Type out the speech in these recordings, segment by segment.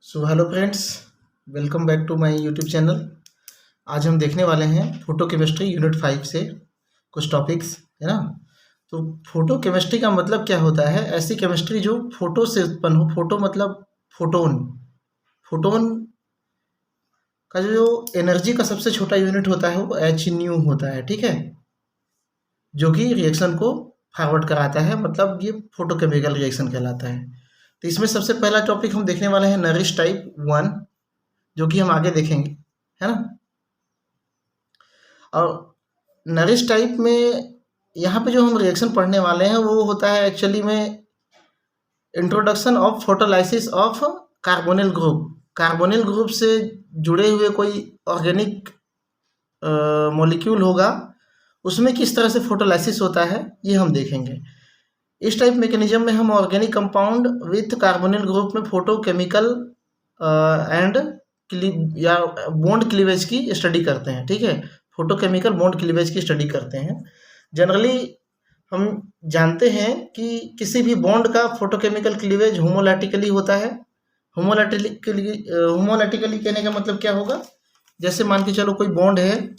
So hello friends, welcome back to my YouTube channel. आज हम देखने वाले हैं फोटो केमिस्ट्री यूनिट 5 से कुछ टॉपिक्स, है ना। तो फोटो केमिस्ट्री का मतलब क्या होता है? ऐसी केमिस्ट्री जो फोटो से उत्पन्न हो। फोटो मतलब फोटोन। फोटोन का जो एनर्जी का सबसे छोटा यूनिट होता है वो एच न्यू होता है, ठीक है, जो कि रिएक्शन को फॉरवर्ड कराता है। मतलब ये फोटोकेमिकल रिएक्शन कहलाता है। तो इसमें सबसे पहला टॉपिक हम देखने वाले हैं नरिश टाइप 1, जो कि हम आगे देखेंगे, है ना। और नरिश टाइप में यहाँ पे जो हम रिएक्शन पढ़ने वाले हैं वो होता है एक्चुअली में introduction of photolysis of carbonyl group. Carbonyl group से जुड़े हुए कोई ऑर्गेनिक मॉलिक्यूल होगा, उसमें किस तरह से फोटोलाइसिस होता है ये हम देखेंगे। इस टाइप मैकेनिज्म में हम organic compound with carbonyl group में फोटोकेमिकल एंड या बॉन्ड क्लीवेज की स्टडी करते हैं, ठीक है। फोटोकेमिकल बॉन्ड क्लीवेज की स्टडी करते हैं। जनरली हम जानते हैं कि किसी भी बॉन्ड का फोटोकेमिकल क्लीवेज होमोलैटिकली होता है। होमोलैटिकली कहने का मतलब क्या होगा? जैसे मान के चलो कोई बॉन्ड है,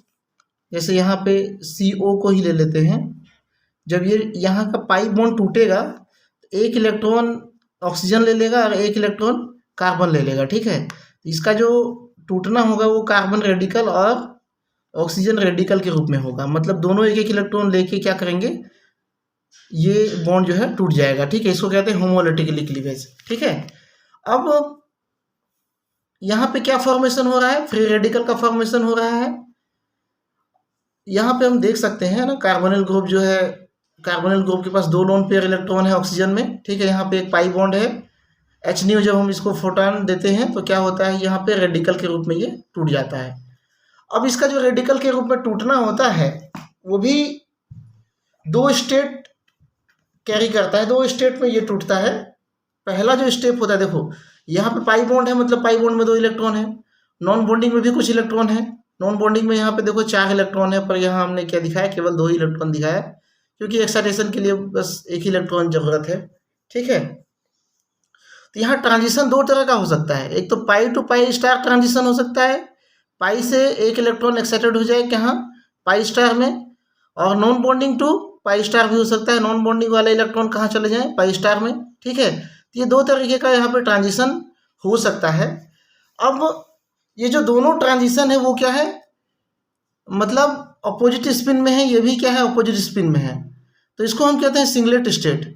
जैसे यहाँ पे CO को ही ले लेते हैं। जब ये यहाँ का पाई बॉन्ड टूटेगा तो एक इलेक्ट्रॉन ऑक्सीजन ले लेगा और एक इलेक्ट्रॉन कार्बन ले लेगा, ठीक है। इसका जो टूटना होगा वो कार्बन रेडिकल और ऑक्सीजन रेडिकल के रूप में होगा। मतलब दोनों एक एक इलेक्ट्रॉन लेके क्या करेंगे, ये बॉन्ड जो है टूट जाएगा, ठीक है। इसको कहते हैं होमोलैटिकली क्लीवेज, ठीक है। अब यहाँ पे क्या फॉर्मेशन हो रहा है? फ्री रेडिकल का फॉर्मेशन हो रहा है। यहाँ पे हम देख सकते हैं ना, कार्बोनिल ग्रुप जो है, कार्बोनिल ग्रुप के पास 2 लोन पेयर इलेक्ट्रॉन है ऑक्सीजन में, ठीक है। यहाँ पे एक पाई बॉन्ड है एच न्यू। जब हम इसको फोटोन देते हैं तो क्या होता है, यहाँ पे रेडिकल के रूप में ये टूट जाता है। अब इसका जो रेडिकल के रूप में टूटना होता है वो भी 2 स्टेट कैरी करता है। 2 स्टेट में ये टूटता है। पहला जो स्टेप होता है, देखो यहाँ पे पाई बॉन्ड है, मतलब पाई बॉन्ड में 2 इलेक्ट्रॉन है। नॉन बॉन्डिंग में भी कुछ इलेक्ट्रॉन है। नॉन बॉन्डिंग में यहाँ पे देखो 4 इलेक्ट्रॉन है, पर यहाँ हमने क्या दिखाया, केवल 2 ही इलेक्ट्रॉन दिखाया, क्योंकि एक्साइटेशन के लिए बस एक ही इलेक्ट्रॉन जरूरत है, ठीक है। तो यहाँ ट्रांजिशन 2 तरह का हो सकता है। एक तो पाई टू पाई स्टार ट्रांजिशन हो सकता है, पाई से एक इलेक्ट्रॉन एक्साइटेड हो जाए कहाँ, पाई स्टार में। और non bonding to pi star भी हो सकता है, नॉन बॉन्डिंग वाले इलेक्ट्रॉन कहाँ चले जाएं, पाई स्टार में, ठीक है। तो ये 2 तरीके का यहाँ पे ट्रांजिशन हो सकता है। अब ये जो दोनों ट्रांजिशन है वो क्या है, मतलब अपोजिट स्पिन में है। ये भी क्या है, अपोजिट स्पिन में है। तो इसको हम कहते हैं सिंगलेट स्टेट।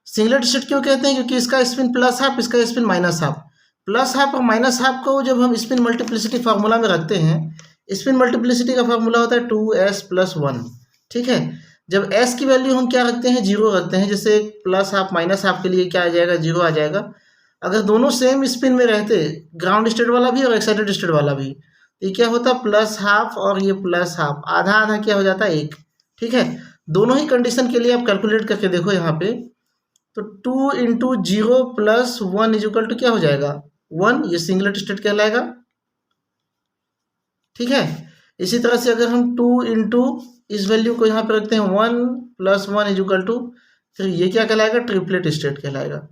सिंगलेट स्टेट क्यों कहते हैं? क्योंकि इसका स्पिन प्लस हाफ, इसका spin minus half. Plus half और माइनस हाफ को जब हम स्पिन मल्टीप्लिसिटी फार्मूला में रखते हैं, स्पिन मल्टीप्लिसिटी का फार्मूला होता है 2s+1, ठीक है। जब s की वैल्यू हम क्या रखते हैं, 0 रखते हैं। जैसे प्लस हाफ माइनस हाफ के लिए क्या आ जाएगा, 0 आ जाएगा। अगर दोनों सेम स्पिन में रहते, ग्राउंड स्टेट वाला भी और एक्साइटेड स्टेट वाला भी, तो ये क्या होता, प्लस हाफ और ये प्लस हाफ, आधा आधा क्या हो जाता है, 1, ठीक है। दोनों ही कंडीशन के लिए आप कैलकुलेट करके देखो यहाँ पे, तो 2 × 0 + 1 = क्या हो जाएगा, 1। ये सिंगलेट स्टेट कहलाएगा, ठीक है। इसी तरह से अगर हम 2 × इस वैल्यू को यहाँ पे रखते हैं 1 + 1 = फिर ये क्या कहलाएगा, ट्रिपलेट स्टेट कहलाएगा,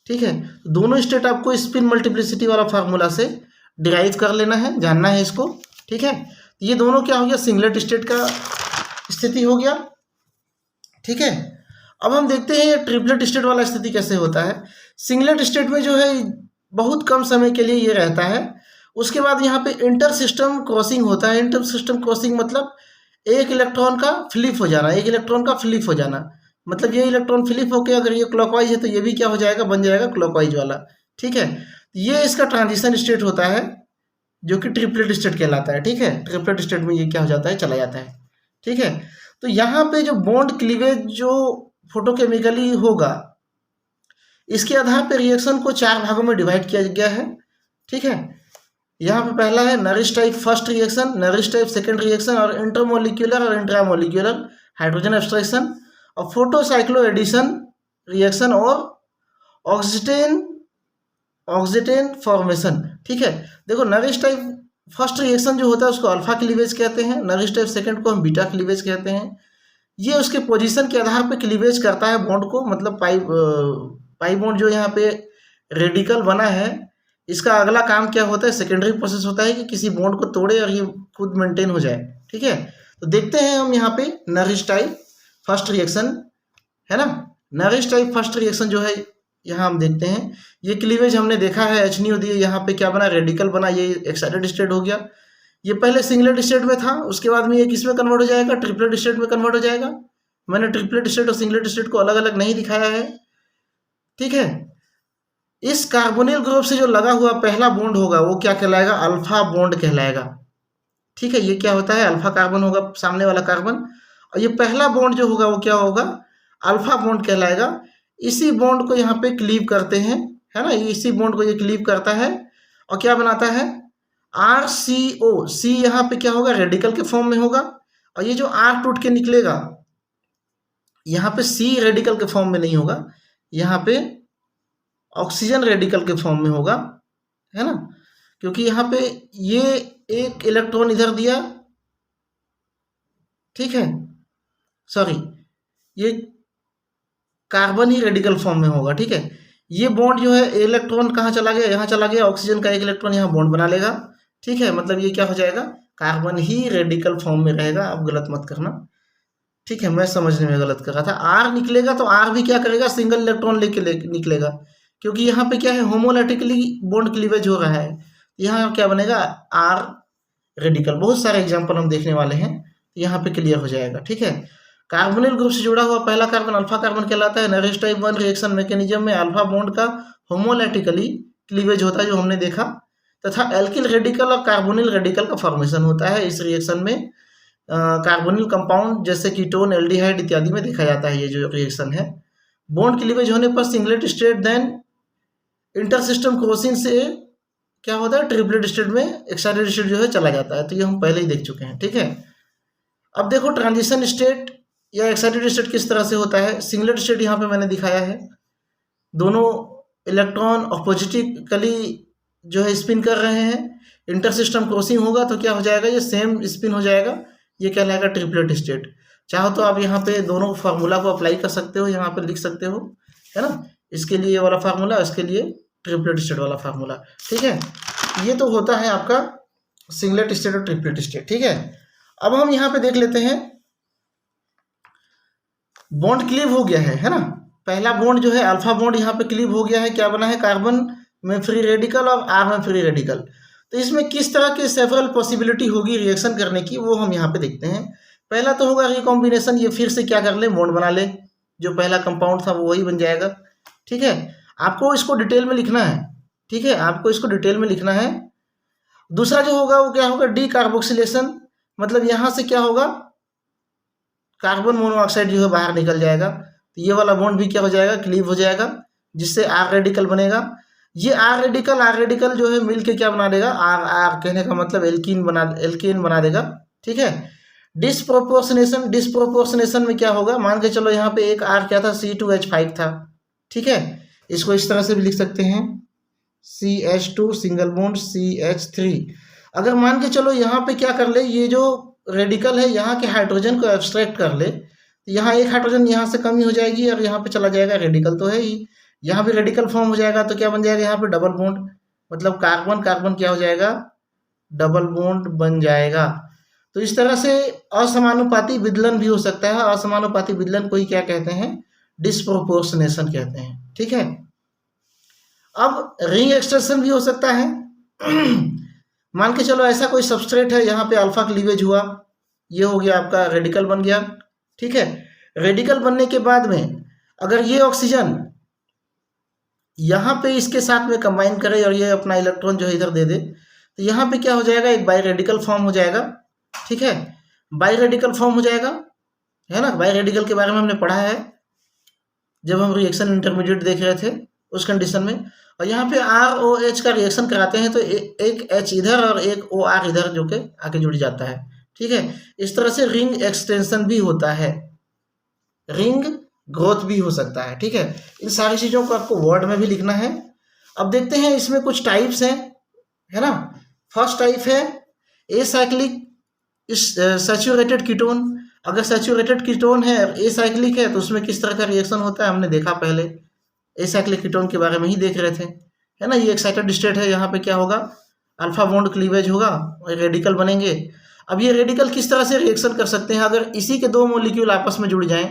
ठीक है। दोनों स्टेट आपको स्पिन मल्टीप्लिसिटी वाला फार्मूला से डिराइव कर लेना है, जानना है इसको, ठीक है। ये दोनों क्या हो गया, सिंगलेट स्टेट का स्थिति हो गया, ठीक है। अब हम देखते हैं ये ट्रिपलेट स्टेट वाला स्थिति कैसे होता है। सिंगलेट स्टेट में जो है बहुत कम समय के लिए ये रहता है। उसके बाद यहाँ पे इंटर सिस्टम क्रॉसिंग होता है। इंटर सिस्टम क्रॉसिंग मतलब एक इलेक्ट्रॉन का फ्लिप हो जाना, एक इलेक्ट्रॉन का फ्लिप हो जाना। मतलब ये इलेक्ट्रॉन फ्लिप होकर अगर ये क्लॉकवाइज है तो ये भी क्या हो जाएगा, बन जाएगा क्लॉकवाइज वाला, ठीक है। ये इसका ट्रांजिशन स्टेट होता है जो कि ट्रिपलेट स्टेट कहलाता है, ठीक है। ट्रिपलेट स्टेट में ये क्या हो जाता है, चला जाता है, ठीक है। तो यहाँ पे जो बॉन्ड क्लीवेज जो फोटोकेमिकली होगा, इसके आधार पर रिएक्शन को 4 भागों में डिवाइड किया गया है, ठीक है। यहाँ पे पहला है nourish type first reaction, nourish type second reaction, और इंटरमोलिक्यूलर और इंट्रामोलिक्यूलर हाइड्रोजन एब्स्ट्रैक्शन, और फोटोसाइक्लो एडिशन रिएक्शन, और ऑक्सीडेन फॉर्मेशन, ठीक है। देखो नरिश टाइप फर्स्ट रिएक्शन जो होता है उसको अल्फा क्लीवेज कहते हैं, नरिश टाइप सेकंड को हम बीटा क्लीवेज कहते हैं। ये उसके पोजीशन के आधार पे क्लीवेज करता है बॉन्ड को, मतलब पाई बॉन्ड जो यहाँ पे रेडिकल बना है, इसका अगला काम क्या होता है, सेकेंडरी प्रोसेस होता है कि किसी बॉन्ड को तोड़े और ये खुद मेंटेन हो जाए। ठीक है, तो देखते हैं हम यहाँ पे नरिश टाइप फर्स्ट रिएक्शन है ना। नरिश टाइप फर्स्ट रिएक्शन जो है यहाँ हम देखते हैं, ये क्लीवेज हमने देखा है, HNO दिए, यहाँ पे क्या बना, रेडिकल बना, ये एक्साइटेड स्टेट हो गया। ये पहले सिंगलेट स्टेट में था, उसके बाद में ये किस में कन्वर्ट हो जाएगा, ट्रिपलेट स्टेट में कन्वर्ट हो जाएगा। मैंने ट्रिपलेट स्टेट और सिंगलेट स्टेट को अलग अलग नहीं दिखाया है। ठीक है, इस कार्बोनिल ग्रुप से जो लगा हुआ पहला बॉन्ड होगा वो क्या कहलाएगा, अल्फा बॉन्ड कहलाएगा। ठीक है, ये क्या होता है, अल्फा कार्बन होगा सामने वाला कार्बन, और ये पहला बॉन्ड जो होगा वो क्या होगा, अल्फा बॉन्ड कहलाएगा। इसी बॉन्ड को यहाँ पे क्लीव करते हैं, है ना, इसी बॉन्ड को ये क्लीव करता है और क्या बनाता है, RCO। C यहाँ पे क्या होगा, रेडिकल के फॉर्म में होगा, और ये जो R टूट के निकलेगा यहाँ पे C रेडिकल के फॉर्म में नहीं होगा, यहाँ पे ऑक्सीजन रेडिकल के फॉर्म में होगा, है ना, क्योंकि यहाँ पे ये एक इलेक्ट्रॉन इधर दिया, ठीक है, सॉरी, ये कार्बन ही रेडिकल फॉर्म में होगा। ठीक है, ये बॉन्ड जो है, इलेक्ट्रॉन कहाँ चला गया, यहाँ चला गया, ऑक्सीजन का एक इलेक्ट्रॉन यहाँ बॉन्ड बना लेगा। ठीक है, मतलब ये क्या हो जाएगा, कार्बन ही रेडिकल फॉर्म में रहेगा। आप गलत मत करना, ठीक है, मैं समझने में गलत कर रहा था। आर निकलेगा तो आर भी क्या करेगा, सिंगल इलेक्ट्रॉन लेके निकलेगा, क्योंकि यहाँ पे क्या है, होमोलैटिकली बॉन्ड क्लीवेज हो रहा है। यहाँ क्या बनेगा, आर रेडिकल। बहुत सारे एग्जाम्पल हम देखने वाले हैं, यहाँ पे क्लियर हो जाएगा। ठीक है, कार्बोनिल ग्रुप से जुड़ा हुआ पहला कार्बन अल्फा कार्बन कहलाता है। नरिश टाइप 1 रिएक्शन मैकेनिज्म में अल्फा बॉन्ड का होमोलैटिकली क्लीवेज होता है, जो हमने देखा, तथा एल्किल रेडिकल और कार्बोनिल रेडिकल का फॉर्मेशन होता है। इस रिएक्शन में कार्बोनिल कंपाउंड जैसे कीटोन, एल्डिहाइड इत्यादि में देखा जाता है ये जो रिएक्शन है। बॉन्ड क्लीवेज होने पर singlet state then intersystem crossing से क्या होता है, ट्रिपलेट स्टेट में एक्साइटेड स्टेट जो है चला जाता है। तो ये हम पहले ही देख चुके हैं। ठीक है, अब देखो ट्रांजिशन स्टेट या एक्साइटेड स्टेट किस तरह से होता है। सिंगलेट स्टेट यहाँ पे मैंने दिखाया है, दोनों इलेक्ट्रॉन ऑपोजिटिकली जो है स्पिन कर रहे हैं। इंटरसिस्टम क्रॉसिंग होगा तो क्या हो जाएगा, ये सेम स्पिन हो जाएगा, ये कहलाएगा ट्रिपलेट स्टेट। चाहो तो आप यहाँ पे दोनों फार्मूला को अप्लाई कर सकते हो, यहाँ पे लिख सकते हो, है ना, इसके लिए ये वाला फार्मूला, इसके लिए ट्रिपलेट स्टेट वाला फार्मूला। ठीक है, ये तो होता है आपका सिंगलेट स्टेट और ट्रिपलेट स्टेट। ठीक है, अब हम यहाँ पे देख लेते हैं, बॉन्ड क्लीव हो गया है ना। पहला बॉन्ड जो है अल्फा बॉन्ड यहाँ पे क्लीव हो गया है, क्या बना है, कार्बन में फ्री रेडिकल और आर में फ्री रेडिकल। तो इसमें किस तरह की सेवरल पॉसिबिलिटी होगी रिएक्शन करने की, वो हम यहाँ पे देखते हैं। पहला तो होगा रिकॉम्बिनेशन, ये फिर से क्या कर ले, बॉन्ड बना ले, जो पहला कंपाउंड था वो वही बन जाएगा। ठीक है, आपको इसको डिटेल में लिखना है। ठीक है, आपको इसको डिटेल में लिखना है। दूसरा जो होगा वो क्या होगा, डी कार्बोक्सिलेशन, मतलब यहाँ से क्या होगा, कार्बन मोनोऑक्साइड जो है बाहर निकल जाएगा, तो ये वाला बॉन्ड भी क्या हो जाएगा, क्लीव हो जाएगा, जिससे आर रेडिकल बनेगा। ये आर रेडिकल जो है मिल के क्या बना देगा, आर आर कहने का मतलब एल्कीन बना देगा। ठीक है, डिस्प्रोपोर्शनेशन में क्या होगा, मान के चलो यहाँ पे एक आर क्या था, C2H5 था। ठीक है, इसको इस तरह से भी लिख सकते हैं, CH2 सिंगल बॉन्ड CH3। अगर मान के चलो यहाँ पे क्या कर ले, ये जो रेडिकल है यहाँ के हाइड्रोजन को एब्स्ट्रैक्ट कर ले, तो यहाँ एक हाइड्रोजन यहाँ से कमी हो जाएगी और यहाँ पे चला जाएगा, रेडिकल तो है ही, यहाँ भी रेडिकल फॉर्म हो जाएगा, तो क्या बन जाएगा यहाँ पे डबल बॉन्ड, मतलब कार्बन कार्बन क्या हो जाएगा, डबल बॉन्ड बन जाएगा। तो इस तरह से असमानुपाती विदलन भी हो सकता है। असमानुपाती विदलन को ही क्या कहते हैं, डिस्प्रोपोर्शनेशन कहते हैं। ठीक है, अब रिंग एक्सटेंशन भी हो सकता है। मान के चलो ऐसा कोई सबस्ट्रेट है, यहाँ पे अल्फा क्लीवेज हुआ, ये हो गया आपका रेडिकल बन गया। ठीक है, रेडिकल बनने के बाद में अगर ये ऑक्सीजन यहाँ पे इसके साथ में कंबाइन करे और ये अपना इलेक्ट्रॉन जो है इधर दे दे, तो यहाँ पे क्या हो जाएगा, एक बाई रेडिकल फॉर्म हो जाएगा। ठीक है, बाई रेडिकल फॉर्म हो जाएगा, है ना। बाई रेडिकल के बारे में हमने पढ़ा है जब हम रिएक्शन इंटरमीडिएट देख रहे थे उस कंडीशन में। और यहाँ पे ROH का रिएक्शन कराते हैं तो एक H इधर और एक OR इधर जो के आके जुड़ जाता है। ठीक है, इस तरह से रिंग एक्सटेंशन भी होता है, रिंग ग्रोथ भी हो सकता है। ठीक है, इन सारी चीज़ों को आपको वर्ड में भी लिखना है। अब देखते हैं इसमें कुछ टाइप्स हैं, है ना। फर्स्ट टाइप है एसाइक्लिक सैचुरेटेड कीटोन। अगर सैचुरेटेड कीटोन है, एसाइक्लिक है, तो उसमें किस तरह का रिएक्शन होता है हमने देखा पहले। एसाइक्लिक कीटोन के बारे में ही देख रहे थे, है ना। ये एक्साइटेड स्टेट है, यहाँ पे क्या होगा, अल्फा बॉन्ड क्लीवेज होगा और रेडिकल बनेंगे। अब ये रेडिकल किस तरह से रिएक्शन कर सकते हैं, अगर इसी के दो मॉलिक्यूल आपस में जुड़ जाएं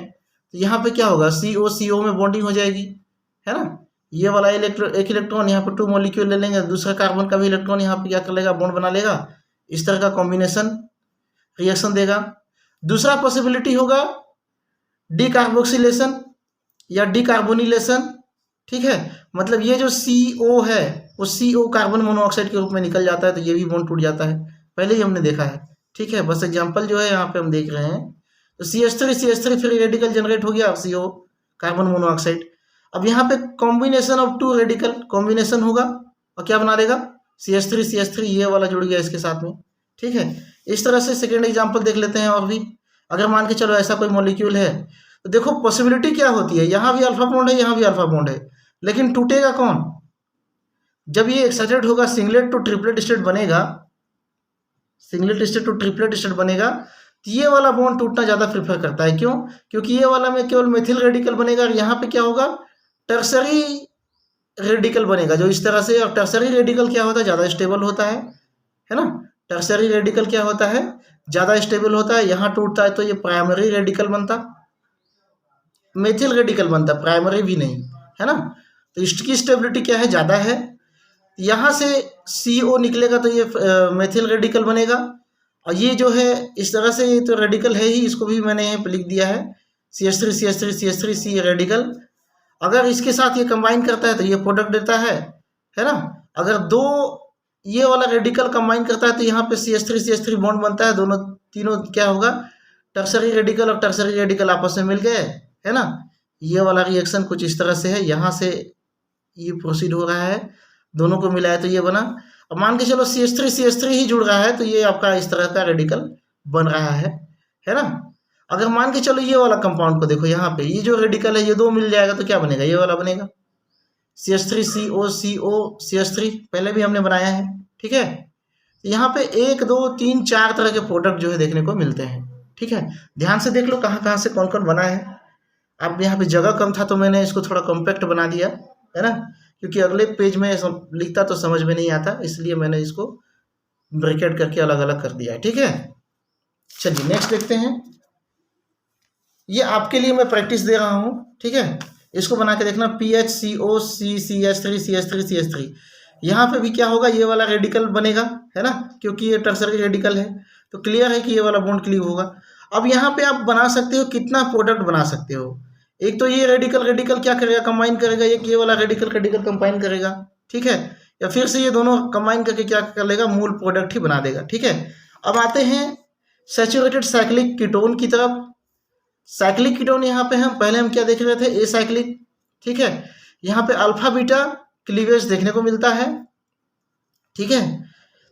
तो यहाँ पे क्या होगा, CO में बॉन्डिंग हो जाएगी, है ना। ये वाला एक इलेक्ट्रॉन यहाँ पे 2 मॉलिक्यूल ले लेंगे, दूसरा कार्बन का भी इलेक्ट्रॉन यहाँ पे क्या कर लेगा, बॉन्ड बना लेगा, इस तरह का कॉम्बिनेशन रिएक्शन देगा। दूसरा पॉसिबिलिटी होगा डीकार्बोक्सिलेशन या डीकार्बोनिलेशन, ठीक है। मतलब ये जो CO है वो CO कार्बन मोनोऑक्साइड के रूप में निकल जाता है, तो ये भी बॉन्ड टूट जाता है, पहले ही हमने देखा है, ठीक है। बस एग्जांपल जो है यहाँ पे हम देख रहे हैं। तो CH3 फ्री रेडिकल जनरेट हो गया, CO कार्बन मोनोऑक्साइड। अब यहाँ पे कॉम्बिनेशन ऑफ 2 रेडिकल कॉम्बिनेशन होगा और क्या बना देगा, CH3 ये वाला जुड़ गया इसके साथ में, ठीक है। इस तरह से सेकेंड एग्जाम्पल देख लेते हैं। और भी अगर मान के चलो ऐसा कोई मॉलिक्यूल है, तो देखो पॉसिबिलिटी क्या होती है, यहाँ भी अल्फा बॉन्ड है, यहाँ भी अल्फा बॉन्ड है, लेकिन टूटेगा कौन, जब ये एक्साइटेड होगा, सिंगलेट टू ट्रिपलेट स्टेट बनेगा, singlet state to triplet state बनेगा, तो ये वाला बॉन्ड टूटना ज़्यादा प्रीफर करता है। क्यों, क्योंकि ये वाला में केवल मेथिल रेडिकल बनेगा, और यहाँ पे क्या होगा, टर्सरी रेडिकल बनेगा जो इस तरह से। और टर्सरी रेडिकल क्या होता है, ज़्यादा स्टेबल होता है ना। टर्सरी रेडिकल क्या होता है, ज़्यादा स्टेबल होता है। यहाँ टूटता है तो ये प्राइमरी रेडिकल बनता, मेथिल रेडिकल बनता, प्राइमरी भी नहीं, है ना। तो इसकी स्टेबिलिटी क्या है, ज़्यादा है। यहाँ से CO निकलेगा तो ये मेथिल रेडिकल बनेगा, और ये जो है इस तरह से, ये तो रेडिकल है ही, इसको भी मैंने यहाँ पे लिख दिया है, CH3 रेडिकल। अगर इसके साथ ये कंबाइन करता है तो ये प्रोडक्ट देता है ना। अगर दो ये वाला रेडिकल कंबाइन करता है तो यहाँ पे CH3 बॉन्ड बनता है, दोनों तीनों क्या होगा, टर्सरी रेडिकल और टर्सरी रेडिकल आपस में मिल गए, है ना। ये वाला रिएक्शन कुछ इस तरह से है, यहाँ से ये प्रोसीड हो रहा है, दोनों को मिलाया तो ये बना। अब मान के चलो CH3 ही जुड़ रहा है, तो ये आपका इस तरह का रेडिकल बन रहा है ना। अगर मान के चलो ये वाला कंपाउंड को देखो, यहाँ पे ये जो रेडिकल है ये दो मिल जाएगा तो क्या बनेगा, ये वाला बनेगा, CH3CO CH3 पहले भी हमने बनाया है, ठीक है। यहाँ पे 1 2 3 4 तरह के प्रोडक्ट जो है देखने को मिलते हैं, ठीक है। ध्यान से देख लो कहाँ से कौन कौन बना है। अब यहाँ पे जगह कम था तो मैंने इसको थोड़ा कॉम्पैक्ट बना दिया, है ना, क्योंकि अगले पेज में लिखता तो समझ में नहीं आता, इसलिए मैंने इसको ब्रैकेट करके अलग अलग कर दिया है, ठीक है। चलिए नेक्स्ट देखते हैं। ये आपके लिए मैं प्रैक्टिस दे रहा हूँ, ठीक है। इसको बना के देखना, PHCO CH3 यहाँ पे भी क्या होगा, ये वाला रेडिकल बनेगा, है ना, क्योंकि ये टर्सरी रेडिकल है, तो क्लियर है कि ये वाला बॉन्ड क्लीव होगा। अब यहाँ पे आप बना सकते हो, कितना प्रोडक्ट बना सकते हो। एक तो ये रेडिकल क्या करेगा, कंबाइन करेगा, एक ये वाला रेडिकल कंबाइन करेगा, ठीक है। या फिर से ये दोनों कंबाइन करके क्या कर लेगा, मूल प्रोडक्ट ही बना देगा, ठीक है। अब आते हैं सैचुरेटेड साइक्लिक कीटोन की तरफ। साइक्लिक कीटोन यहाँ पे हम क्या देख रहे थे, एसाइक्लिक, ठीक है। यहाँ पे अल्फा बीटा क्लीवेज देखने को मिलता है, ठीक है।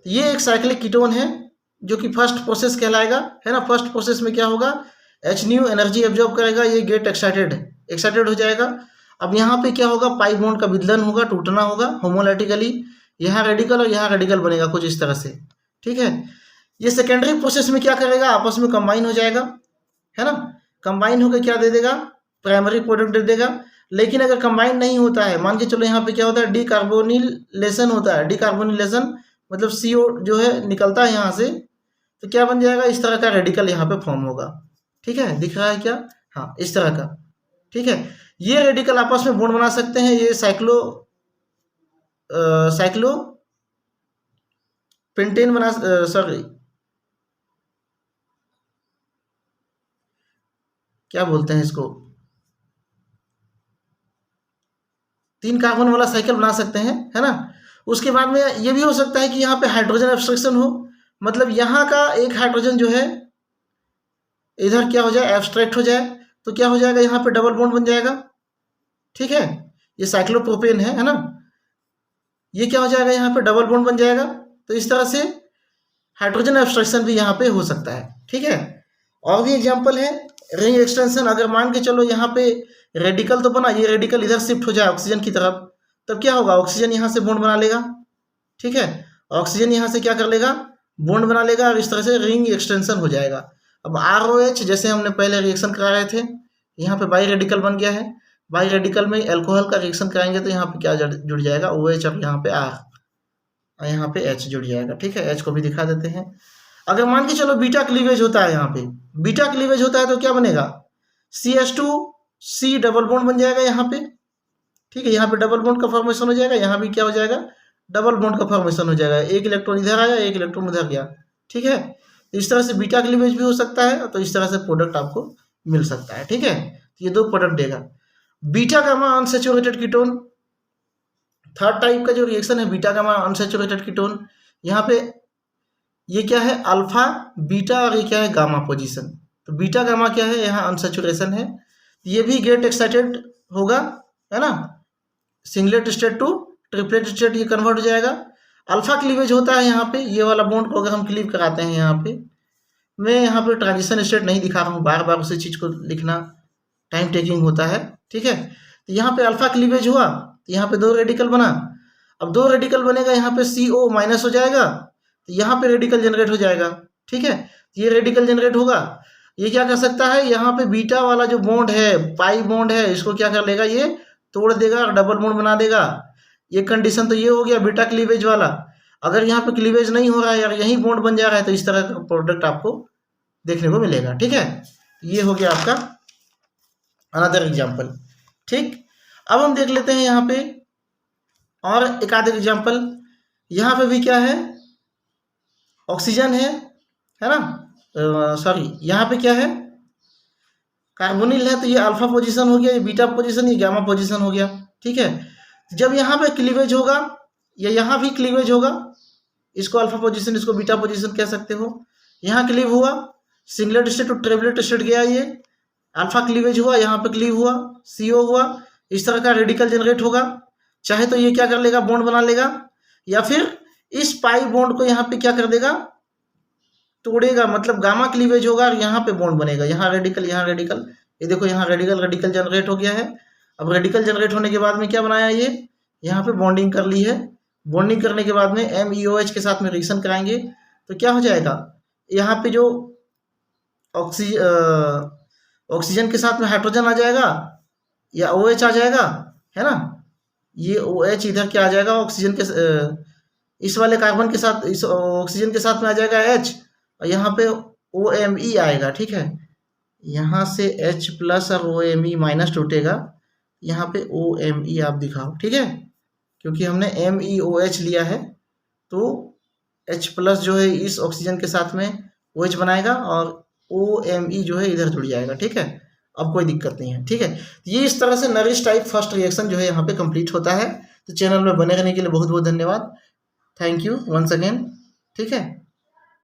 ये एक साइक्लिक कीटोन है जो कि फर्स्ट प्रोसेस कहलाएगा, है ना। फर्स्ट प्रोसेस में क्या होगा, H एनर्जी एब्जॉर्ब करेगा, ये गेट एक्साइटेड हो जाएगा। अब यहाँ पे क्या होगा, पाई बॉन्ड का विदलन होगा, टूटना होगा होमोलैटिकली, यहाँ रेडिकल और यहाँ रेडिकल बनेगा कुछ इस तरह से, ठीक है। ये सेकेंडरी प्रोसेस में क्या करेगा, आपस में कंबाइन हो जाएगा, है ना। कंबाइन होकर क्या दे देगा, प्राइमरी प्रोडक्ट दे देगा। लेकिन अगर कंबाइन नहीं होता है, मान के चलो यहाँ पे क्या होता है, डीकार्बोनिलेशन होता है। डीकार्बोनिलेशन मतलब CO जो है निकलता है यहाँ से, तो क्या बन जाएगा, इस तरह का रेडिकल यहाँ पे फॉर्म होगा, ठीक है। दिख रहा है क्या, हाँ इस तरह का, ठीक है। ये रेडिकल आपस में बॉन्ड बना सकते हैं। ये साइक्लो पेंटेन बना, सॉरी क्या बोलते हैं इसको, 3 कार्बन वाला साइकिल बना सकते हैं, है ना। उसके बाद में ये भी हो सकता है कि यहाँ पे हाइड्रोजन एब्स्ट्रैक्शन हो, मतलब यहाँ का एक हाइड्रोजन जो है इधर क्या हो जाए, एब्स्ट्रैक्ट हो जाए, तो क्या हो जाएगा, यहाँ पे डबल बॉन्ड बन जाएगा, ठीक है। ये साइक्लोप्रोपेन है ना, ये क्या हो जाएगा, यहाँ पे डबल बॉन्ड बन जाएगा। तो इस तरह से हाइड्रोजन एब्स्ट्रैक्शन भी यहाँ पे हो सकता है, ठीक है। और भी एग्जाम्पल है रिंग एक्सटेंशन। अगर मान के चलो यहाँ पे रेडिकल तो बना, ये रेडिकल इधर शिफ्ट हो जाए ऑक्सीजन की तरफ, तब क्या होगा, ऑक्सीजन यहाँ से बॉन्ड बना लेगा, ठीक है। ऑक्सीजन यहाँ से क्या कर लेगा, बॉन्ड बना लेगा, और इस तरह से रिंग एक्सटेंशन हो जाएगा। अब ROH जैसे हमने पहले रिएक्शन करा रहे थे, यहाँ पे बाई रेडिकल बन गया है, बाई रेडिकल में एल्कोहल का रिएक्शन कराएंगे तो यहाँ पे क्या जुड़ जाएगा, OH और यहाँ पे R और यहाँ पे H जुड़ जाएगा। ठीक है, H को भी दिखा देते हैं। अगर मान के चलो बीटा क्लीवेज होता है, यहाँ पे बीटा क्लीवेज होता है तो क्या बनेगा, CH2C डबल बॉन्ड बन जाएगा यहाँ पे। ठीक है, यहाँ पे डबल बॉन्ड का फॉर्मेशन हो जाएगा, यहाँ भी क्या हो जाएगा, डबल बॉन्ड का फॉर्मेशन हो जाएगा। एक इलेक्ट्रॉन इधर आया, एक इलेक्ट्रॉन उधर गया। ठीक है, तो इस तरह से बीटा क्लीवेज भी हो सकता है, तो इस तरह से प्रोडक्ट आपको मिल सकता है। ठीक है, तो ये दो प्रोडक्ट देगा। Beta gamma unsaturated ketone, third type का जो रिएक्शन है बीटा गामा अनसैचुरेटेड कीटोन, यहाँ पे ये क्या है, अल्फा बीटा और ये क्या है, गामा पोजीशन। तो बीटा गामा क्या है, यहाँ अनसैचुरेशन है, ये भी गेट एक्साइटेड होगा, है ना, singlet state to triplet state ये कन्वर्ट हो जाएगा। अल्फा क्लीवेज होता है यहाँ पे, ये वाला बॉन्ड को अगर हम क्लीव कराते हैं यहाँ पे, मैं यहाँ पे ट्रांजिशन स्टेट नहीं दिखा रहा हूँ, बार बार उसी चीज़ को लिखना टाइम टेकिंग होता है। ठीक है, तो यहाँ पे अल्फा क्लीवेज हुआ, तो यहाँ पे दो रेडिकल बना। अब दो रेडिकल बनेगा, यहाँ पे CO माइनस हो जाएगा, तो यहाँ पे रेडिकल जनरेट हो जाएगा। ठीक है, ये रेडिकल जनरेट होगा, ये क्या कर सकता है, यहाँ पे बीटा वाला जो बॉन्ड है, पाई बॉन्ड है, इसको क्या कर लेगा, ये तोड़ देगा और डबल बॉन्ड बना देगा। ये कंडीशन तो ये हो गया बीटा क्लीवेज वाला। अगर यहाँ पे क्लीवेज नहीं हो रहा है यार, यही बॉन्ड बन जा रहा है, तो इस तरह का प्रोडक्ट आपको देखने को मिलेगा। ठीक है, ये हो गया आपका अनदर एग्जाम्पल। ठीक, अब हम देख लेते हैं यहाँ पे और एक आध एग्जाम्पल। यहाँ पे भी क्या है, ऑक्सीजन है ना, सॉरी यहाँ पे क्या है, कार्बोनिल है, तो ये अल्फा पोजीशन हो गया, ये बीटा पोजीशन, ये गामा पोजीशन हो गया। ठीक है, जब यहाँ पे क्लीवेज होगा या यहाँ भी क्लीवेज होगा, इसको अल्फा पोजीशन इसको बीटा पोजीशन कह सकते हो। यहाँ क्लीव हुआ, singlet state to triplet state गया, ये अल्फा क्लीवेज हुआ, यहाँ पे क्लीव हुआ, CO हुआ, इस तरह का रेडिकल जनरेट होगा। चाहे तो ये क्या कर लेगा, बॉन्ड बना लेगा, या फिर इस पाई बॉन्ड को यहाँ पे क्या कर देगा, तोड़ेगा, मतलब गामा क्लीवेज होगा और यहाँ पे बॉन्ड बनेगा, यहाँ रेडिकल, यहाँ रेडिकल, ये देखो यहाँ रेडिकल जनरेट हो गया है। अब रेडिकल जनरेट होने के बाद में क्या बनाया, ये यहाँ पे बॉन्डिंग कर ली है। बॉन्डिंग करने के बाद में MEOH के साथ में रिएक्शन कराएंगे तो क्या हो जाएगा, यहाँ पे जो ऑक्सीजन के साथ में हाइड्रोजन आ जाएगा या OH आ जाएगा, है ना, ये OH इधर क्या आ जाएगा, ऑक्सीजन के इस वाले कार्बन के साथ, इस ऑक्सीजन के साथ में आ जाएगा H, और यहाँ पे OMe आएगा। ठीक है, यहाँ से H प्लस और OMe माइनस टूटेगा, यहाँ पे OMe आप दिखाओ। ठीक है, क्योंकि हमने MEOH लिया है, तो H प्लस जो है इस ऑक्सीजन के साथ में OH बनाएगा और OMe जो है इधर जुड़ जाएगा। ठीक है, अब कोई दिक्कत नहीं है। ठीक है, ये इस तरह से नरिश टाइप फर्स्ट रिएक्शन जो है यहाँ पे कंप्लीट होता है। तो चैनल में बने रहने के लिए बहुत बहुत धन्यवाद, थैंक यू वंस अगेन। ठीक है।